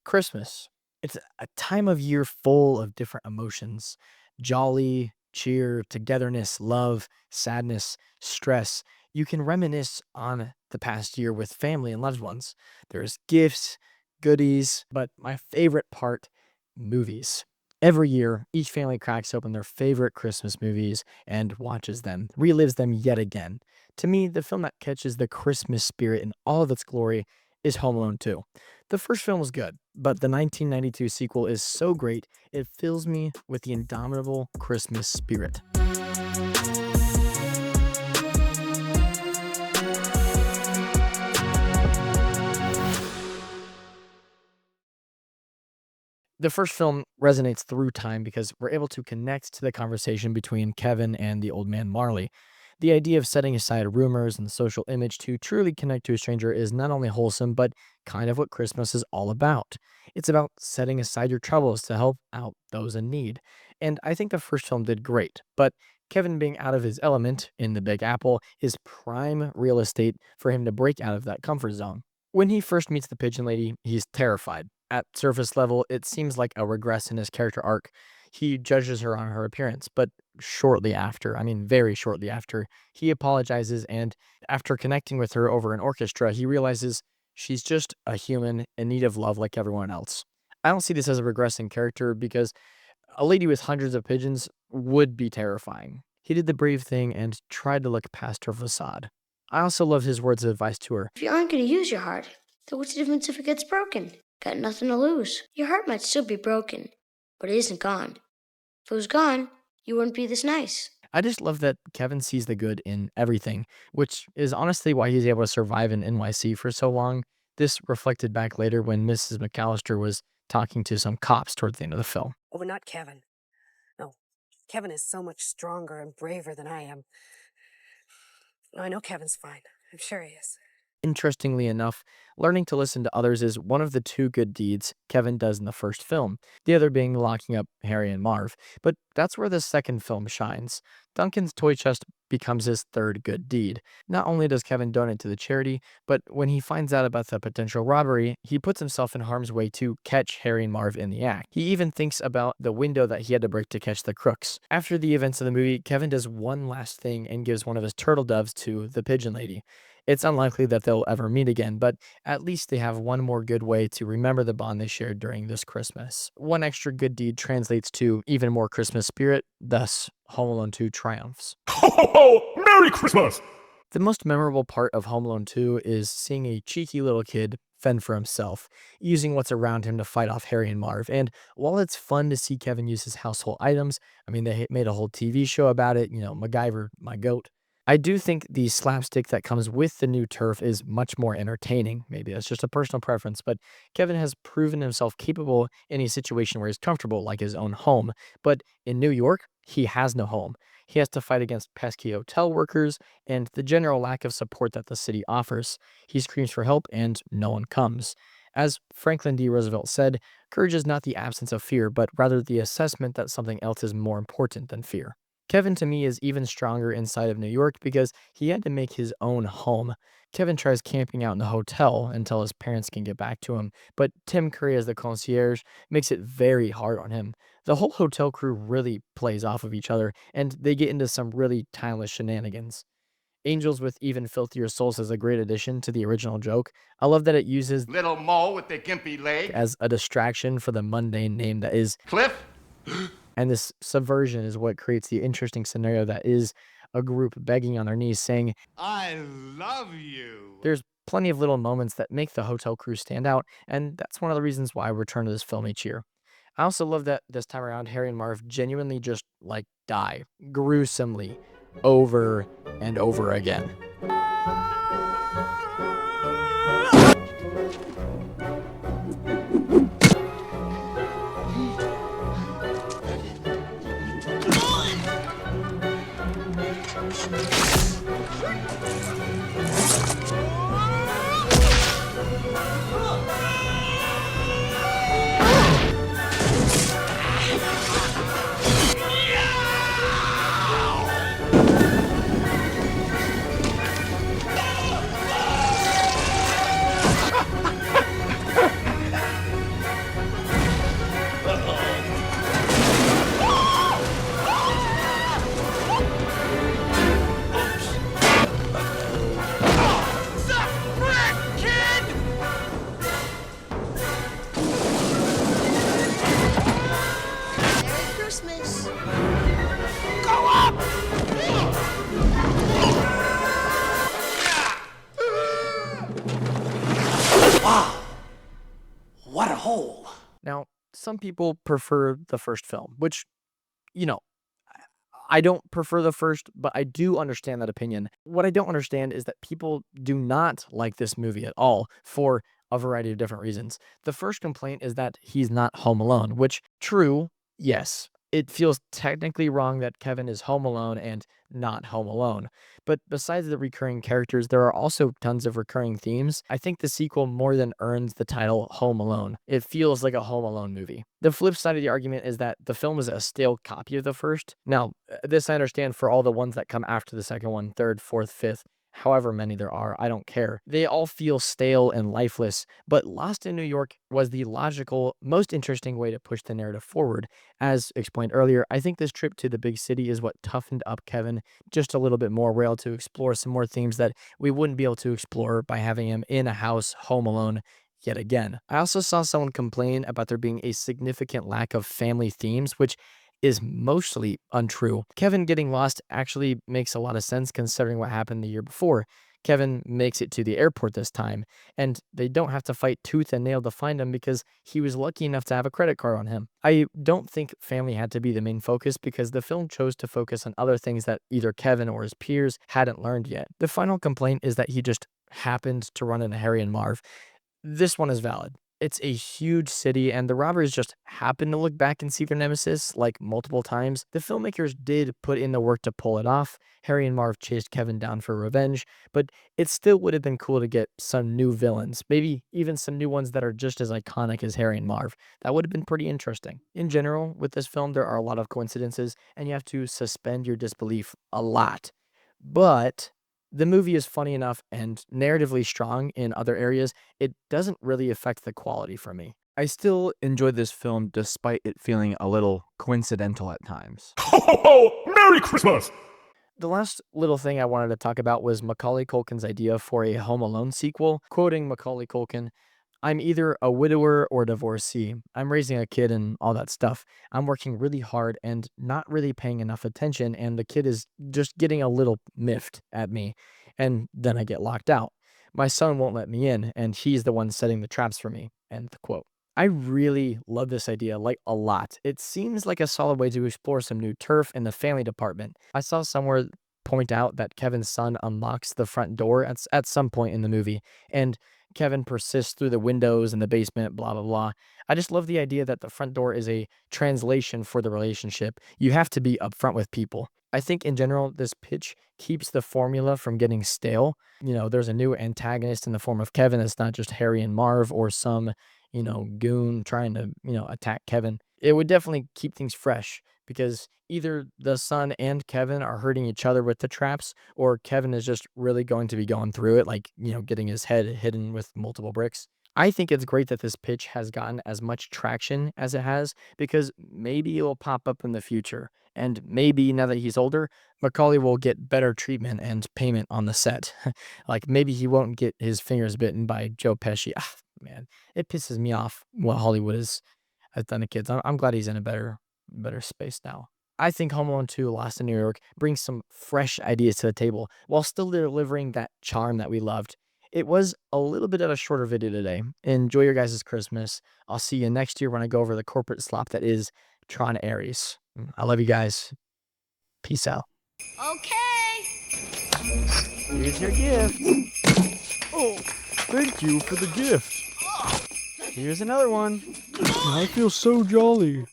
Christmas. It's a time of year full of different emotions: jolly, cheer, togetherness, love, sadness, stress. You can reminisce on the past year with family and loved ones. There's gifts, goodies, but my favorite part, movies. Every year, each family cracks open their favorite Christmas movies and watches them, relives them yet again. To me, the film that catches the Christmas spirit in all of its glory is Home Alone 2. The first film was good, but the 1992 sequel is so great, it fills me with the indomitable Christmas spirit. The first film resonates through time because we're able to connect to the conversation between Kevin and the old man Marley. The idea of setting aside rumors and the social image to truly connect to a stranger is not only wholesome, but kind of what Christmas is all about. It's about setting aside your troubles to help out those in need. And I think the first film did great, but Kevin being out of his element in the Big Apple is prime real estate for him to break out of that comfort zone. When he first meets the pigeon lady, he's terrified. At surface level, it seems like a regress in his character arc. He judges her on her appearance, but shortly after, I mean, very shortly after, he apologizes. And after connecting with her over an orchestra, he realizes she's just a human in need of love like everyone else. I don't see this as a regressing character because a lady with hundreds of pigeons would be terrifying. He did the brave thing and tried to look past her facade. I also love his words of advice to her. If you aren't going to use your heart, then what's the difference if it gets broken? Got nothing to lose. Your heart might still be broken, but it isn't gone. If it was gone, you wouldn't be this nice. I just love that Kevin sees the good in everything, which is honestly why he's able to survive in NYC for so long. This reflected back later when Mrs. McAllister was talking to some cops towards the end of the film. Oh, but not Kevin. No, Kevin is so much stronger and braver than I am. No, I know Kevin's fine. I'm sure he is. Interestingly enough, learning to listen to others is one of the two good deeds Kevin does in the first film, the other being locking up Harry and Marv. But that's where the second film shines. Duncan's toy chest becomes his third good deed. Not only does Kevin donate to the charity, but when he finds out about the potential robbery, he puts himself in harm's way to catch Harry and Marv in the act. He even thinks about the window that he had to break to catch the crooks. After the events of the movie, Kevin does one last thing and gives one of his turtle doves to the pigeon lady. It's unlikely that they'll ever meet again, but at least they have one more good way to remember the bond they shared during this Christmas. One extra good deed translates to even more Christmas spirit, thus Home Alone 2 triumphs. Ho ho ho! Merry Christmas! The most memorable part of Home Alone 2 is seeing a cheeky little kid fend for himself, using what's around him to fight off Harry and Marv. And while it's fun to see Kevin use his household items, I mean, they made a whole TV show about it, MacGyver, my goat. I do think the slapstick that comes with the new turf is much more entertaining. Maybe that's just a personal preference, but Kevin has proven himself capable in a situation where he's comfortable, like his own home. But in New York, he has no home. He has to fight against pesky hotel workers and the general lack of support that the city offers. He screams for help and no one comes. As Franklin D. Roosevelt said, courage is not the absence of fear, but rather the assessment that something else is more important than fear. Kevin, to me, is even stronger inside of New York because he had to make his own home. Kevin tries camping out in the hotel until his parents can get back to him, but Tim Curry as the concierge makes it very hard on him. The whole hotel crew really plays off of each other, and they get into some really timeless shenanigans. Angels with Even Filthier Souls is a great addition to the original joke. I love that it uses Little Mo with the gimpy leg. as a distraction for the mundane name that is Cliff. And this subversion is what creates the interesting scenario that is a group begging on their knees saying, I love you. there's plenty of little moments that make the hotel crew stand out, and that's one of the reasons why I return to this film each year. I also love that this time around, Harry and Marv genuinely just, die gruesomely over and over again. Christmas. Go up! Wow. What a hole. Now, some people prefer the first film, which, you know, I don't prefer the first, but I do understand that opinion. What I don't understand is that people do not like this movie at all for a variety of different reasons. The first complaint is that he's not home alone, which, true, yes. It feels technically wrong that Kevin is home alone and not home alone. But besides the recurring characters, there are also tons of recurring themes. I think the sequel more than earns the title Home Alone. It feels like a Home Alone movie. The flip side of the argument is that the film is a stale copy of the first. Now, this I understand for all the ones that come after the second one, third, fourth, fifth, however many there are, I don't care. They all feel stale and lifeless, but Lost in New York was the logical, most interesting way to push the narrative forward. As explained earlier, I think this trip to the big city is what toughened up Kevin just a little bit more. We're able to explore some more themes that we wouldn't be able to explore by having him in a house home alone yet again. I also saw someone complain about there being a significant lack of family themes, which is mostly untrue. Kevin getting lost actually makes a lot of sense considering what happened the year before. Kevin makes it to the airport this time, and they don't have to fight tooth and nail to find him because he was lucky enough to have a credit card on him. I don't think family had to be the main focus because the film chose to focus on other things that either Kevin or his peers hadn't learned yet. The final complaint is that he just happened to run into Harry and Marv. This one is valid. It's a huge city, and the robbers just happen to look back and see their nemesis like multiple times. The filmmakers did put in the work to pull it off. Harry and Marv chased Kevin down for revenge, but it still would have been cool to get some new villains, maybe even some new ones that are just as iconic as Harry and Marv. That would have been pretty interesting. In general, with this film, there are a lot of coincidences, and you have to suspend your disbelief a lot. But the movie is funny enough and narratively strong in other areas, it doesn't really affect the quality for me. I still enjoy this film despite it feeling a little coincidental at times. Ho ho ho! Merry Christmas! The last little thing I wanted to talk about was Macaulay Culkin's idea for a Home Alone sequel. Quoting Macaulay Culkin, "I'm either a widower or divorcee. I'm raising a kid and all that stuff. I'm working really hard and not really paying enough attention, and the kid is just getting a little miffed at me. And then I get locked out. My son won't let me in, and he's the one setting the traps for me." End the quote. I really love this idea, like a lot. It seems like a solid way to explore some new turf in the family department. I saw somewhere point out that Kevin's son unlocks the front door at some point in the movie, and Kevin persists through the windows in the basement, blah, blah, blah. I just love the idea that the front door is a translation for the relationship. You have to be upfront with people. I think in general, this pitch keeps the formula from getting stale. There's a new antagonist in the form of Kevin. It's not just Harry and Marv or some, goon trying to, attack Kevin. It would definitely keep things fresh because either the son and Kevin are hurting each other with the traps, or Kevin is just really going to be going through it, like, getting his head hidden with multiple bricks. I think it's great that this pitch has gotten as much traction as it has because maybe it will pop up in the future. And maybe now that he's older, Macaulay will get better treatment and payment on the set. Like maybe he won't get his fingers bitten by Joe Pesci. Ah, man, it pisses me off what Hollywood has done to kids. I'm glad he's in a better space now. I think Home Alone 2: Lost in New York brings some fresh ideas to the table while still delivering that charm that we loved. It was a little bit of a shorter video today. Enjoy your guys' Christmas. I'll see you next year when I go over the corporate slop that is Tron Ares. I love you guys. Peace out. Okay. Here's your gift. Oh, thank you for the gift. Here's another one. I feel so jolly.